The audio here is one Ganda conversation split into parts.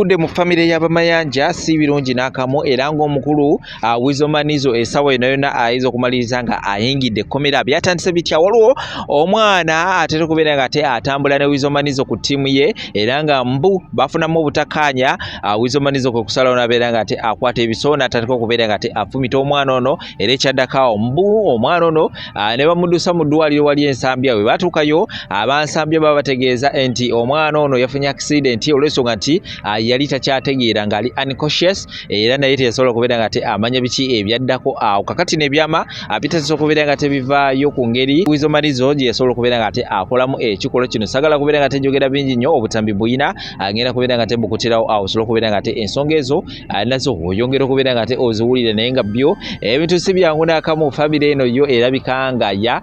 ebivudde mu famire y'abamayanja si birungi n'akamu era ng'omukulu Wizomanizo esawa yonna ayinza okumaliriza nga ayingidde ekkomera. Byatandise bitya? Waliwo omwana atera okubeera nga ate atambula ne Wizomanizo ku ttiimu ye era nga mbu bafunamu obutakkaanya. Wizomanizo kwe kusalawo n'abeera nga ate akwata ebiso n'atandika okubeera nga ate afumita omwana ono era ekyaddako mbu omwana ono ne bamuddusa mu ddwaliro wali ensambya. Bwe baatuukayo abansambya baba bategeeza nti omwana ono yafunye accident olw'ensonga nti yali takyategeera ng'ali unconscious era naye teyasobola okubeera nga ate amanya biki ebyaddako awo. Kakati n'ebyama bitasobola okubeera nga tebivaayo ku ngeri Wizomanizo gye yasobola okubeera nga ate akolamu ekikolwa kino. Sagala kubeera nga tejogera bingi nnyo, obutambi buyina agenda kubeera nga ate bukutirawo awo osobola okubeera nga ate ensonga ezo nazo oyongera okubeera nga ate oziwulire naye nga byo ebintu si byangu n'akamu. Famire eno yo erabika nga ya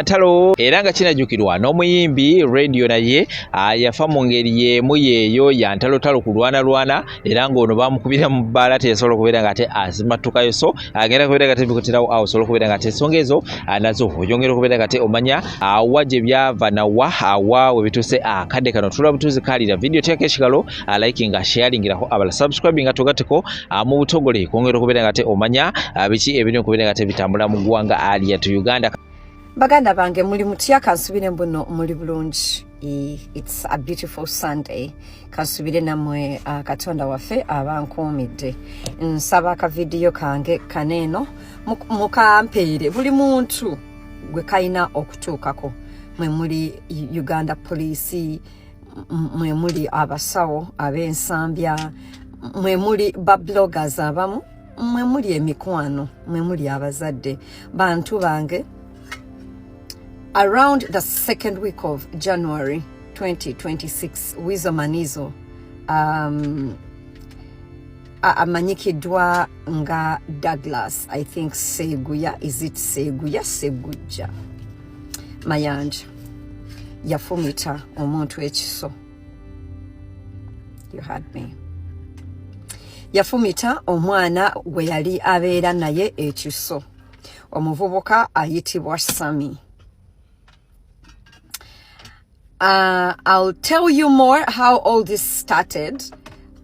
ntalo era nga kinajjukirwa n'omuyimbi radio naye yafa mu ngeri y'emu yeeyo ya ntalotalo kulwanalwana era ng'ono bamukubira mu bbaala teyasobola okubeera nga ate azimattukayo. So agenda kubeera nga ate bikutirawo awo osobola okubeera nga ate ensonga ezo nazo oyongera okubeera nga ate omanya awa gye byava nawa awa we bituuse akadde kano. Tula butuuzi kalira video teeka ekigalo likinga sharingirako abala subscribing nga togateko mu butogole kwongera okubeera nga ate omanya biki ebiri okubeera nga ate bitambula mu ggwanga lyattu Uganda. Baganda bange muli mutya? Kansubire mbuno muli bulungi. It's a beautiful Sunday. Kansubire namwe Katonda waffe abankuumidde. Nsaba ka video kange kaneeno mukampeere buli muntu gwe kayina okutuukako. Mwe muli Uganda Police, mwe muli abasawo ab'ensambya, mwe muli bloggers abamu, mwe muli emikwano, mwe muli abazadde. Bantu bange, around the second week of January 2026, Wizomanizo amanyikiddwa nga Douglas, I think Seguya, is it Seguya? Seguja Mayanja yafumita omuntu ekiso. You had me. Yafumita omwana gwe yali abeera naye ekiso. Omuvubuka ayitibwa Sami. I'll tell you more how all this started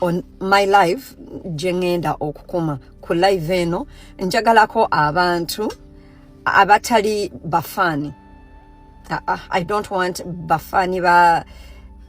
on my live. Jengenda okukuma ku live eno njagalako abantu abatali bafani. I don't want bafani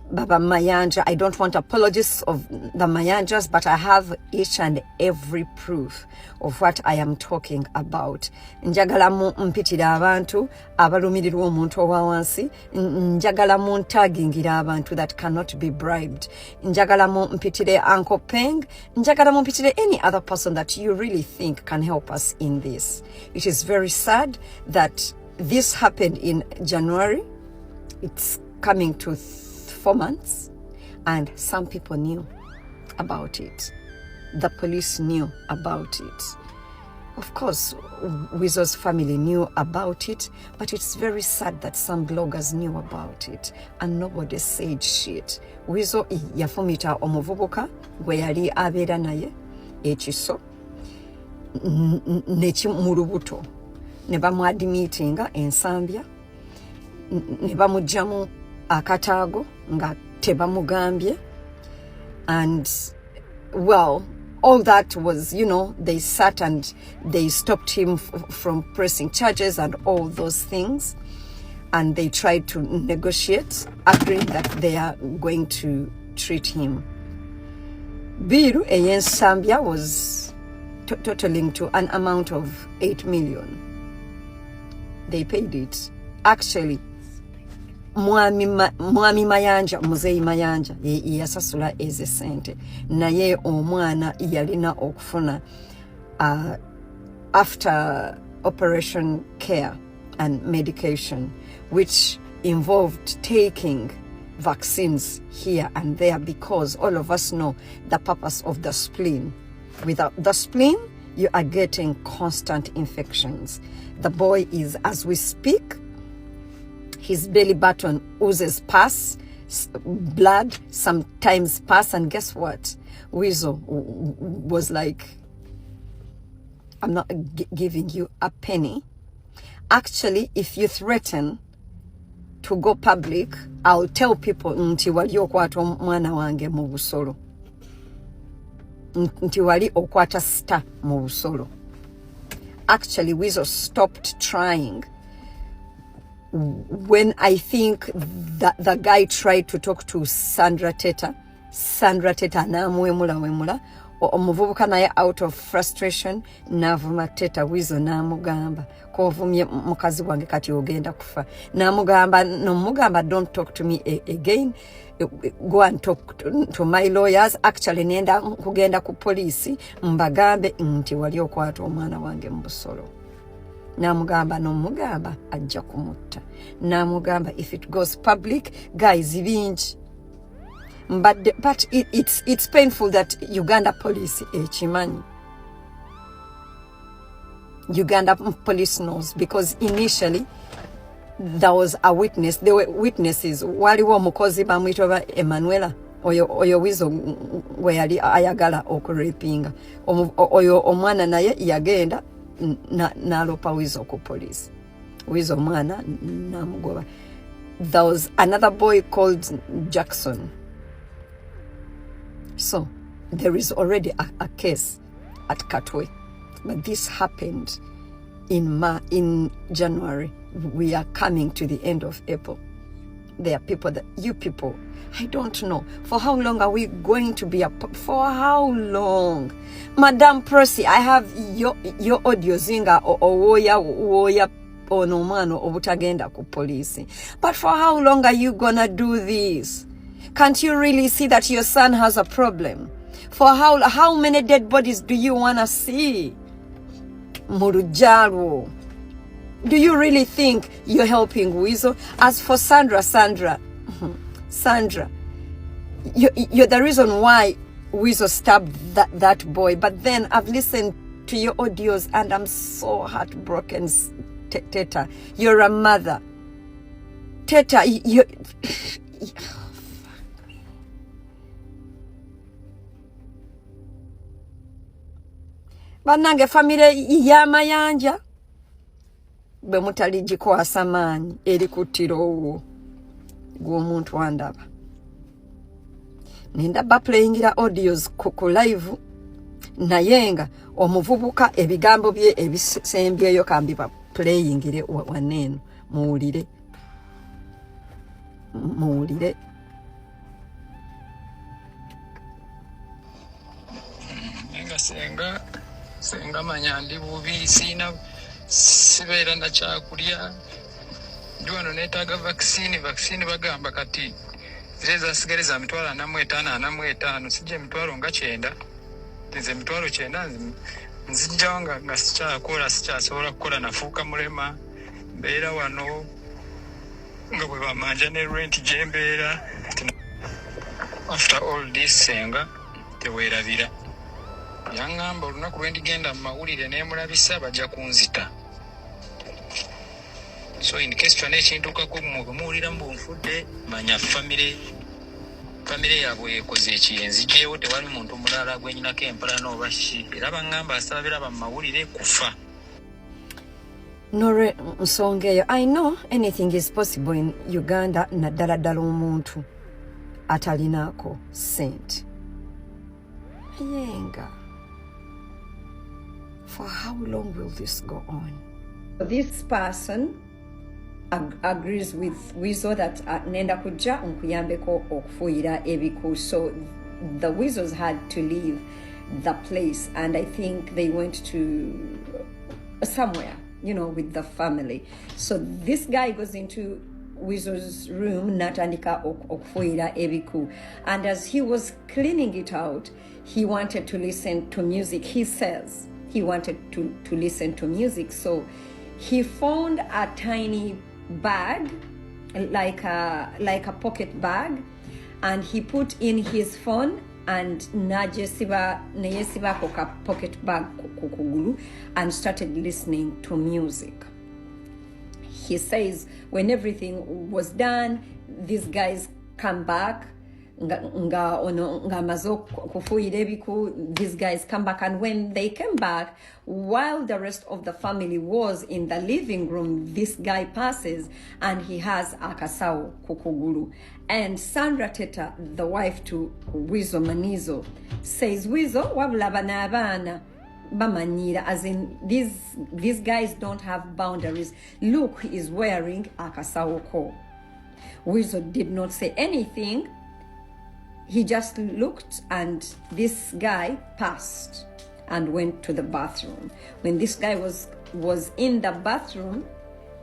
Baba Mayanja. I don't want apologies of the Mayanjas, but I have each and every proof of what I am talking about. Njagala mu mpitira abantu abalumirirwa omuntu owa wansi. Njagala mu ntagingira abantu that cannot be bribed. Njagala mu mpitire Uncle Peng. Njagala mu mpitire any other person that you really think can help us in this. It is very sad that this happened in January. It's coming to 4 months, and some people knew about it. The police knew about it. Of course, Wizo's family knew about it, but it's very sad that some bloggers knew about it and nobody said shit. Wizo yafumita omuvubuka gwe yali abeera naye ekiso mu lubuto. Ne bamuadmitinga ensambya, ne bamugyamu akataago nga tebamugambye, and well, all that was, you know, they sat and they stopped him from pressing charges and all those things, and they tried to negotiate, agreeing that they are going to treat him. Biru ey'ensambya was totaling to an amount of 8 million. They paid it. Actually, Mwami Mayanja, Muzeyi Mayanja, yasasula eze sente. Naye omwana yalina okufuna after operation care and medication, which involved taking vaccines here and there, because all of us know the purpose of the spleen. Without the spleen, you are getting constant infections. The boy is, as we speak, his belly button oozes pus, blood, sometimes pus, and guess what? Wizo was like, I'm not giving you a penny. Actually, if you threaten to go public, I'll tell people nti wali okwata mwana wange mu busolo. Nti wali okwata star mu busolo. Actually, Weasel stopped trying when I think that the guy tried to talk to Sandra Teta namwemula omuvubuka naye out of frustration navuma Teta Weasel namugamba kovumye mukazi wange kati ogenda kufa namugamba don't talk to me again, go and talk to my lawyers. Actually nenda kugenda ku police mbagambe nti wali okwata omwana wange mu busolo. Namugamba ajja kumutta. Namugamba if it goes public, guys bingi. But it's painful that Uganda police chimanyi. Uganda police knows because initially there was a witness. There were witnesses. Waliwo omukozi bamwitwa Emanuela oyo Weasel gwe yali ayagala okurapinga. Oyo omwana naye yagenda nalopa Weasel ku police. Weasel omwana namugoba. There was another boy called Jackson. So there is already a case at Katwe. But this happened in January. We are coming to the end of April. There are people you people, I don't know. For how long are we going to be for how long? Madam Percy, I have your audio zinga woya onomano obutagenda ku police. But for how long are you gonna do this? Can't you really see that your son has a problem? For how many dead bodies do you want to see? Murujaro. Do you really think you're helping Weasel? As for Sandra, you're the reason why Weasel stabbed that boy. But then I've listened to your audios and I'm so heartbroken. Teta, you're a mother. Teta, you Banange family yamayanja bwe mutalijikoasa maanyi eri kutirowo gw'omuntu andaba. Nindaba playingira audios ku live nayenga omuvubuka ebigambo bye ebisembyeyo kambiba playingire waneno muwulire. Senga manya ndi bubi sibeera na kyakulya ndi wano neetaaga vaccine bagamba kati zire zasigale za mitwalo 45 sijja emitwalo nga 9 nze emitwalo 9 nzijjawo nga sikyasobola kukola nafuuka mulema mbeera wano nga bwe bamanja ne rent gye mbeera. After all this senga teweerabira yangamba olunaku lwe ndigenda mu mawulire neemulabisa bajja kunzita. So in case kyonna ekintuukako muwulira mu bunfudde manya famire yaabwe ekoze ekiyenzi gyewo tewali muntu mulala gwenyinako empala n'oba ki era baŋŋamba asaba biraba mu mawulire kufa. Nore nsonga eyo. I know anything is possible in Uganda naddala ddala omuntu atalinaako sente. Yenga. For how long will this go on? This person agrees with Weasel that nenda kujja nkuyambeko okufuuyira ebiku. So the Weasels had to leave the place and I think they went to somewhere, with the family. So this guy goes into Weasel's room natandika okufuuyira ebiku, and as he was cleaning it out he wanted to listen to music. He says he wanted to listen to music, so he found a tiny bag like a pocket bag and he put in his phone and neyesiba koka pocket bag kukugulu and started listening to music. He says when everything was done, these guys come back nga mazo kufuira ebiku. These guys come back, and when they came back, while the rest of the family was in the living room, this guy passes and he has akasawo kukugulu. And Sandra Teta, the wife to Wizo Manizo, says, Wizo, wabula bana abana bamanyira, as in these guys don't have boundaries. Look, he is wearing akasawo ko. Wizo did not say anything. He just looked, and this guy passed and went to the bathroom. When this guy was in the bathroom,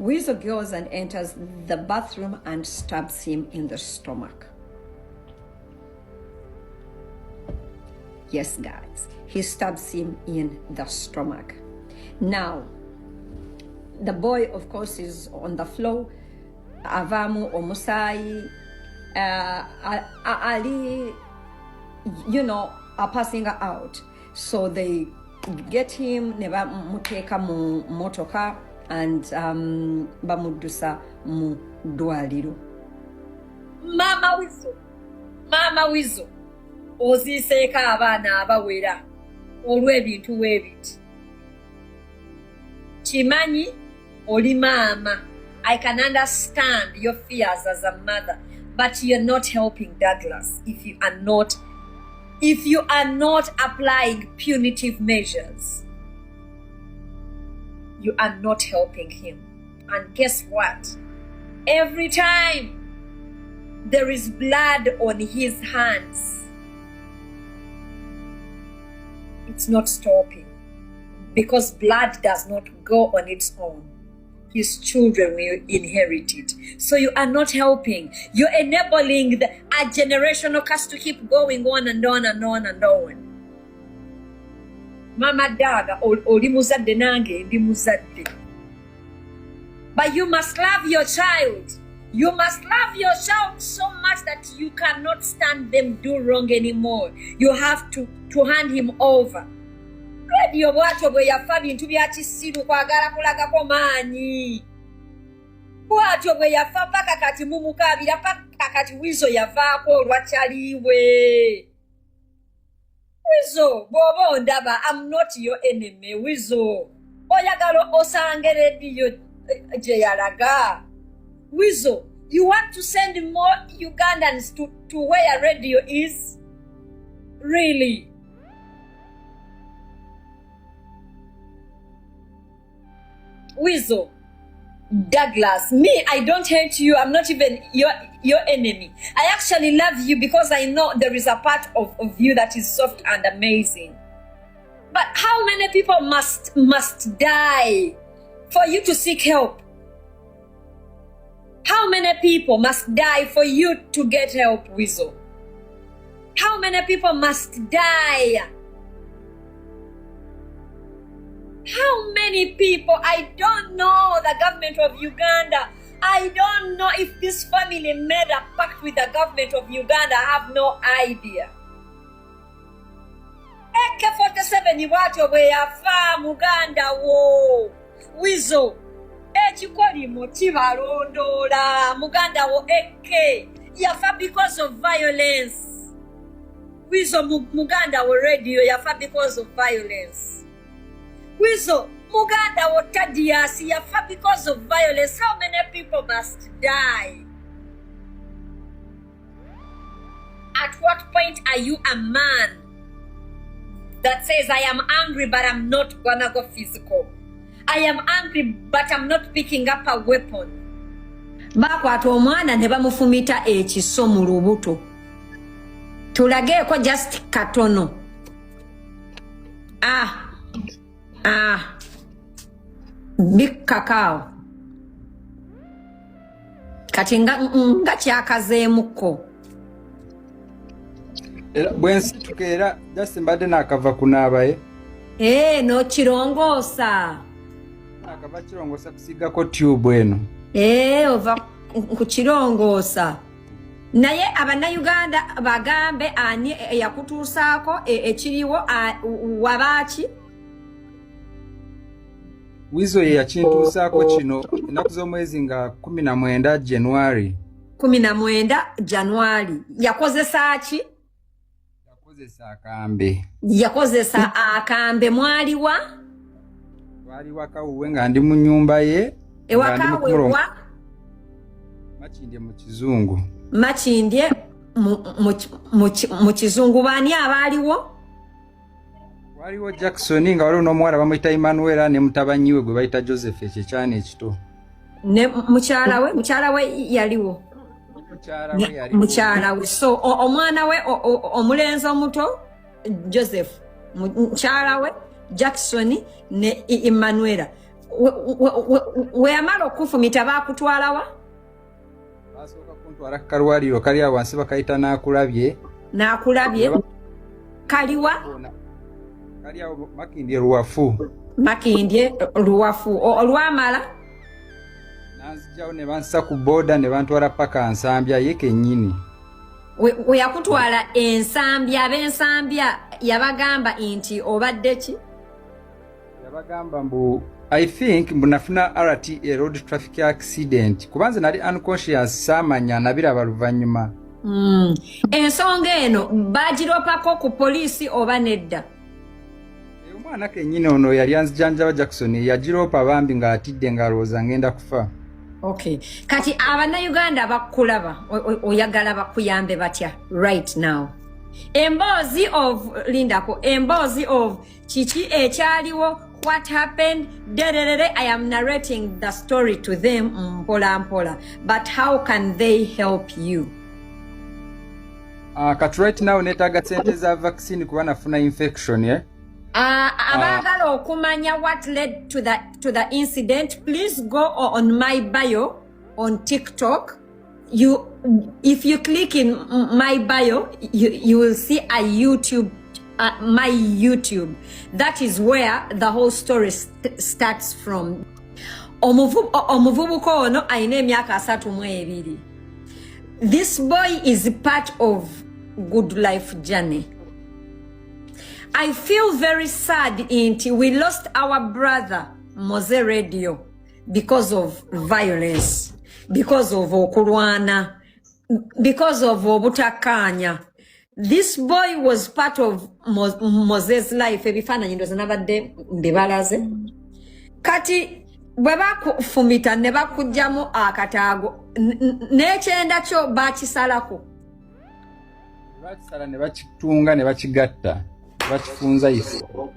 Wizo goes and enters the bathroom and stabs him in the stomach. Yes, guys, he stabs him in the stomach. Now, the boy, of course, is on the floor. Avamu omusai Ali, are passing out. So they get him, neba muteka mu motoka, and bamudusa mu dwaliro. Mama Wizo oziseeka abaana abawera olw'ebintu weebiti. Kimanyi oli maama. I can understand your fears as a mother, but you're not helping Douglas if you are not applying punitive measures. You are not helping him. And guess what? Every time there is blood on his hands, it's not stopping, because blood does not go on its own. His children will inherit it. So you are not helping. You're enabling a generational curse to keep going on and on and on and on. Mama Daga, oli muzadde nange ndi muzadde. But you must love your child. You must love your child so much that you cannot stand them do wrong anymore. You have to hand him over. Radio bwatyo bwe yafa bintu bya kisiru kwagala kulagako maanyi. Bwatyo bwe yafa paka kati mumukabira paka kati Wizo yavaako olwakyaliwe. Wizo, bobo ndaba, I'm not your enemy. Wizo, oyagala osange radio gye yalaga. Wizo, you want to send more Ugandans to where radio is? Really? Wizo, Douglas, me, I don't hate you. I'm not even your enemy. I actually love you because I know there is a part of you that is soft and amazing. But how many people must die for you to seek help? How many people must die for you to get help, Wizo? How many people must die? How many people? I don't know the government of Uganda. I don't know if this family made a pact with the government of Uganda. I have no idea. AK-47 bwatyo bwe yafa Muganda wo. Wizo, ekikolimo kibalondoola. Muganda wo AK yafa because of violence. Wizo, Muganda wo radio yafa because of violence. Wizo, Muganda wo Thaddeus yafa because of violence. How many people must die? At what point are you a man that says, I am angry but I'm not gonna go physical? I am angry but I'm not picking up a weapon. Bakwata omwana ne bamufumita ekiso mu lubuto. Tulageeko just katono. Big cacao. Kati nga kyakazeemuko. Bwensituka era just mbadde nakava kunaaba no kirongoosa. Nakava kirongoosa kusigako tube eno. Ova ku kirongoosa. Naye Abannayuganda bagambe ani eyakutuusaako ekiriwo wabaaki? Wizo ye yakintuusaako kino ennaku z'omwezi nga 19 January 19 January yakozesa ki? Yakozesa akambe. Yakozesa akambe mwaliwa? Waliwa kawuwe nga ndi mu nyumba ye. Ewakawewa? Makindye mu kizungu. Makindye mu kizungu bani abaliwo? Waliwo Jackson nga waliwo n'omuwala bamuyita Emmanuel ne mutabanyi we gwe bayita Joseph ekyana ekito. Ne mukyala we yaliwo. Mukyala we. So omwana we omulenzi omuto Joseph, mukyala we Jackson ne Emmanuel. We amalo okufumita bakutwalawa? Basoka kuntwala kalwaliro kali awansi bakayita Nakulabye. Kaliwa? Kali awo Makindye Ruwafu. Olwamala? Nanzijawo ne bansa ku boda ne bantwala paka Nsambya ye kennyini. We yakutwala Ensambya, ab'Ensambya yabagamba nti obadde ki? Yabagamba mbu I think mbunafuna RTA road traffic accident kubanze nali unconscious samanya nabiraba luvanyuma. Ensonga eno bagiropako ku polisi oba nedda? Omwana kennyini ono yali anzijanjaba Jackson yagiropa bambi nga atidde ngalowooza ngenda kufa. Okay. Kati Abannayuganda bakulaba oyagala bakuyambe batya right now? Emboozi of kiki ekyaliwo, what happened, I am narrating the story to them mpola. But how can they help you? Kati right now netaga sente za vaccine kuba nafuna infection, yeah? Abagala okumanya what led to the incident, please go on my bio on TikTok. If you click in my bio, you will see a YouTube, my YouTube. That is where the whole story starts from. Omuvubuka ono ayina emyaka 32. This boy is part of Good Life journey. I feel very sad until we lost our brother Mose Radio because of violence, because of okulwana, because of obutakanya. This boy was part of Mose's life. Ebifaananyi ndoza nabadde mbibalaze. Kati bwe bakufumita ne bakugyamu akataago n'ekyenda kyo bakisalako. Bakisala ne bakitunga ne bakigatta. Bakifunza ifu.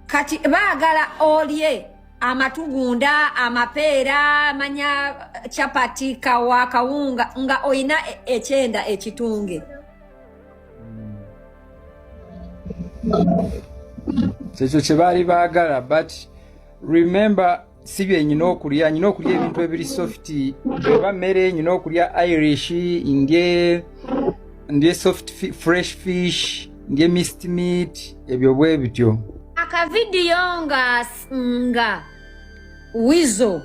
Kati baagala olye amatugunda, amapeera, manya chapati, kawa, kawunga nga oyina ekyenda ekitunge. Kyekyo kye baali baagala, but remember si bye nyina okulya ebintu ebiri soft, eba mmere nyina okulya Irish, ndye soft fresh fish, ndye mixed meat, ebyo bwe bityo. Akavidiyo nga Wizo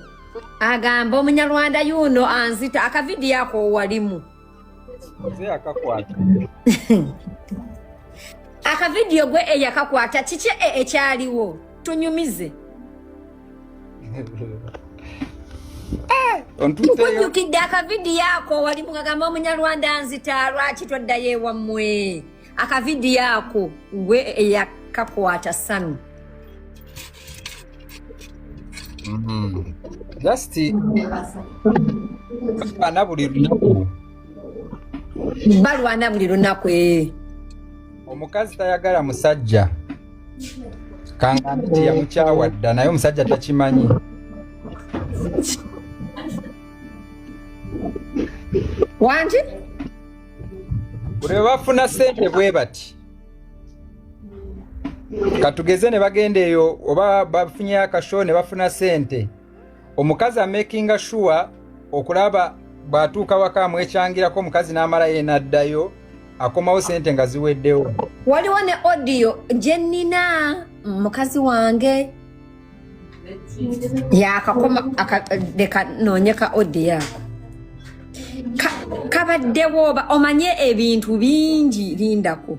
agamba Omunyarwanda yuno anzita, akavidiyo ako walimu. Nze akakwata. Akavidiyo gwe eyakakwata kiki ekyaliwo tunyumize. Kunyukidde akavidiyo ako walimu agamba Omunyarwanda anzita lwaki toddayo ewammwe. Akavidiyo ako gwe eyakakwata Sami. Just balwana buli lunaku. Balwana buli lunaku. Omukazi tayagala musajja. Kangamba nti yamukyawadda naye omusajja takimanyi. Wanji? Bwe bafuna ssente bwe bati. Katugeze ne bagenda eyo oba bafunye akasho ne bafuna ssente. Omukazi amakinga sure okulaba batuuka waka amwekyangirako omukazi n'amala yenaddayo akomawo ssente nga ziweddewo. Waliwo ne audio gye nnina mukazi wange yakakoma leka noonyeka audio ako. Kabaddewo oba omanye ebintu bingi lindako.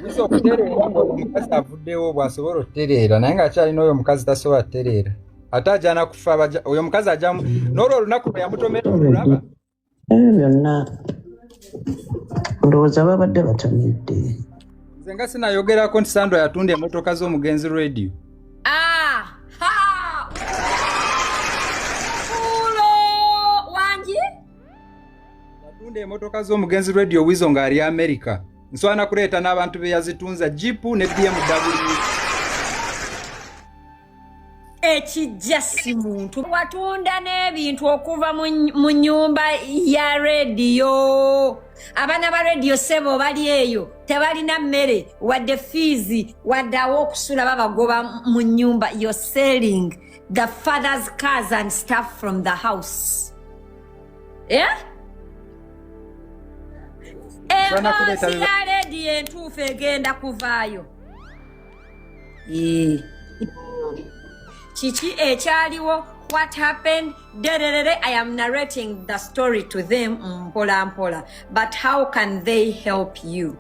Biso okutereera omukazi avuddewo bw'asobola okutereera naye ng'akyalina oyo omukazi tasobola kutereera. Ate ajana kufa oyo omukazi ajamu n'olwo olunaku lwe yamutomera olulaba byonna ndowooza babadde batamidde. Nze nga sinayogerako nti Sandra yatunda emmotoka z'omugenzi radio. Yatunda emmotoka z'omugenzi radio Wizo ng'ali Amerika. Nswana kuleeta n'abantu be yazitunza Jeep ne BMW. Ekijja si muntu watunda n'ebintu okuva mu nnyumba ya rediyo. Abaana ba rediyo sebo bali eyo tebalina mmere wadde fiizi wadde aw'okusula babagoba mu nnyumba. You're selling the father's cars and stuff from the house. Yeah? Emboozi ya rediyo entuufu egenda kuvaayo. Kiki ekyaliwo, what happened, I am narrating the story to them mpola mpola, but how can they help you?